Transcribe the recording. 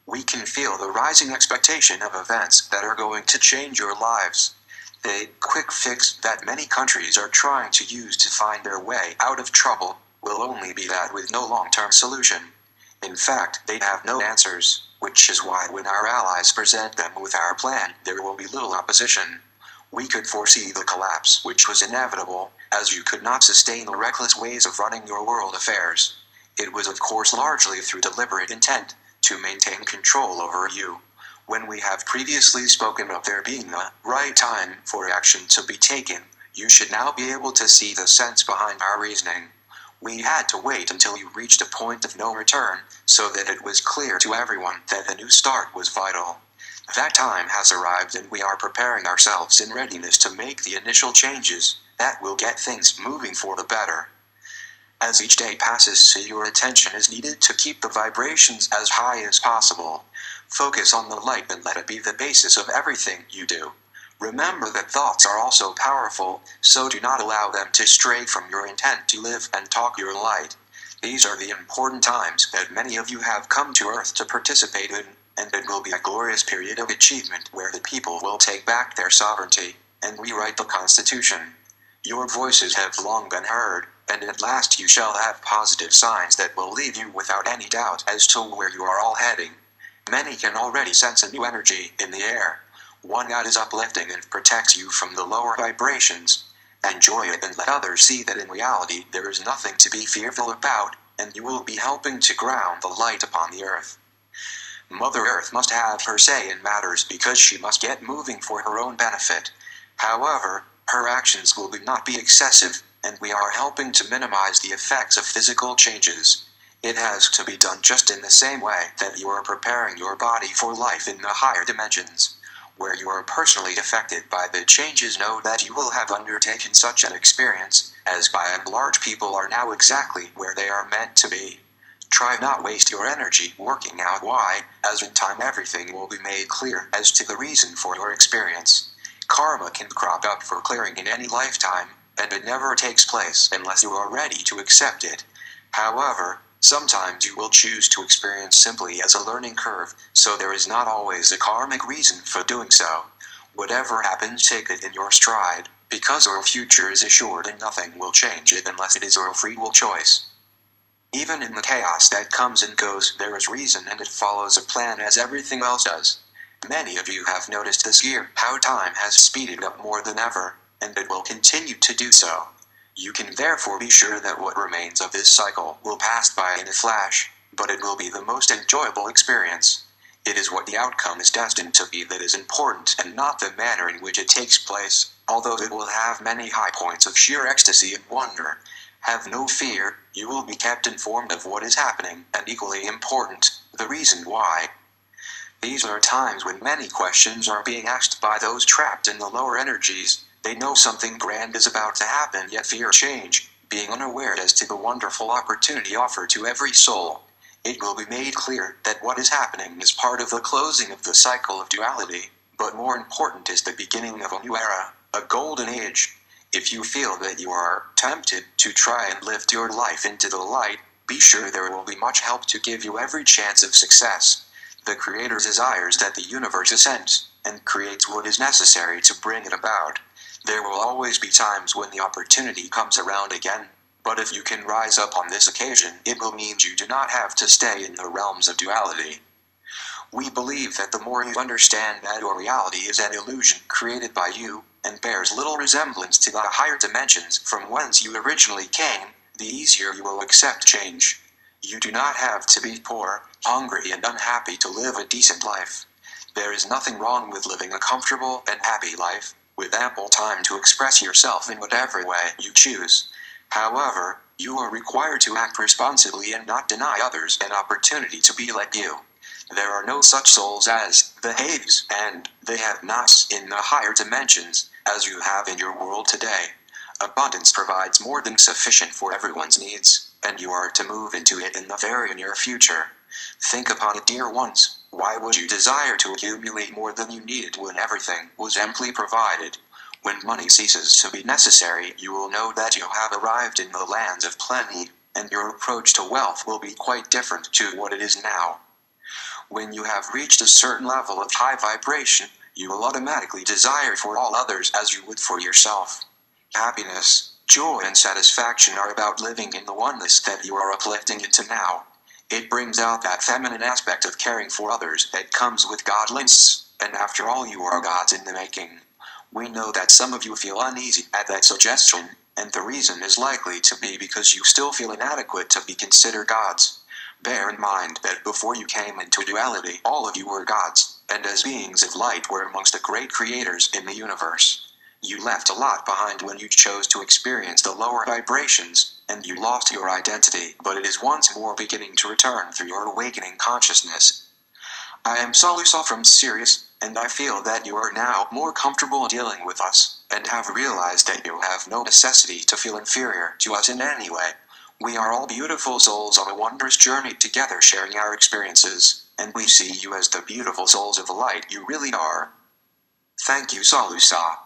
We can feel the rising expectation of events that are going to change your lives. The quick fix that many countries are trying to use to find their way out of trouble will only be that with no long-term solution. In fact, they have no answers, which is why when our allies present them with our plan, there will be little opposition. We could foresee the collapse, which was inevitable, as you could not sustain the reckless ways of running your world affairs. It was of course largely through deliberate intent, to maintain control over you. When we have previously spoken of there being the right time for action to be taken, you should now be able to see the sense behind our reasoning. We had to wait until you reached a point of no return, so that it was clear to everyone that the new start was vital. That time has arrived and we are preparing ourselves in readiness to make the initial changes that will get things moving for the better. As each day passes, your attention is needed to keep the vibrations as high as possible. Focus on the light and let it be the basis of everything you do. Remember that thoughts are also powerful, so do not allow them to stray from your intent to live and talk your light. These are the important times that many of you have come to Earth to participate in, and it will be a glorious period of achievement where the people will take back their sovereignty and rewrite the Constitution. Your voices have long been heard, and at last you shall have positive signs that will leave you without any doubt as to where you are all heading. Many can already sense a new energy in the air, one that is uplifting and protects you from the lower vibrations. Enjoy it and let others see that in reality there is nothing to be fearful about, and you will be helping to ground the light upon the earth. Mother Earth must have her say in matters because she must get moving for her own benefit. However, her actions will not be excessive, and we are helping to minimize the effects of physical changes. It has to be done just in the same way that you are preparing your body for life in the higher dimensions. Where you are personally affected by the changes, know that you will have undertaken such an experience, as by and large people are now exactly where they are meant to be. Try not waste your energy working out why, as in time everything will be made clear as to the reason for your experience. Karma can crop up for clearing in any lifetime, and it never takes place unless you are ready to accept it. However, sometimes you will choose to experience simply as a learning curve, so there is not always a karmic reason for doing so. Whatever happens, take it in your stride, because your future is assured and nothing will change it unless it is your free will choice. Even in the chaos that comes and goes, there is reason and it follows a plan as everything else does. Many of you have noticed this year how time has speeded up more than ever, and it will continue to do so. You can therefore be sure that what remains of this cycle will pass by in a flash, but it will be the most enjoyable experience. It is what the outcome is destined to be that is important and not the manner in which it takes place, although it will have many high points of sheer ecstasy and wonder. Have no fear, you will be kept informed of what is happening, and equally important, the reason why. These are times when many questions are being asked by those trapped in the lower energies. They know something grand is about to happen yet fear change, being unaware as to the wonderful opportunity offered to every soul. It will be made clear that what is happening is part of the closing of the cycle of duality, but more important is the beginning of a new era, a golden age. If you feel that you are tempted to try and lift your life into the light, be sure there will be much help to give you every chance of success. The Creator desires that the universe ascends, and creates what is necessary to bring it about. There will always be times when the opportunity comes around again, but if you can rise up on this occasion, it will mean you do not have to stay in the realms of duality. We believe that the more you understand that your reality is an illusion created by you, and bears little resemblance to the higher dimensions from whence you originally came, the easier you will accept change. You do not have to be poor, hungry and unhappy to live a decent life. There is nothing wrong with living a comfortable and happy life, with ample time to express yourself in whatever way you choose. However, you are required to act responsibly and not deny others an opportunity to be like you. There are no such souls as the haves and the have-nots in the higher dimensions, as you have in your world today. Abundance provides more than sufficient for everyone's needs, and you are to move into it in the very near future. Think upon it, dear ones. Why would you desire to accumulate more than you needed when everything was amply provided? When money ceases to be necessary, you will know that you have arrived in the lands of plenty, and your approach to wealth will be quite different to what it is now. When you have reached a certain level of high vibration, you will automatically desire for all others as you would for yourself. Happiness, joy and satisfaction are about living in the oneness that you are uplifting into now. It brings out that feminine aspect of caring for others that comes with godliness, and after all you are gods in the making. We know that some of you feel uneasy at that suggestion, and the reason is likely to be because you still feel inadequate to be considered gods. Bear in mind that before you came into duality, all of you were gods, and as beings of light were amongst the great creators in the universe. You left a lot behind when you chose to experience the lower vibrations, and you lost your identity, but it is once more beginning to return through your awakening consciousness. I am SaLuSa from Sirius, and I feel that you are now more comfortable dealing with us, and have realized that you have no necessity to feel inferior to us in any way. We are all beautiful souls on a wondrous journey together sharing our experiences, and we see you as the beautiful souls of light you really are. Thank you, SaLuSa.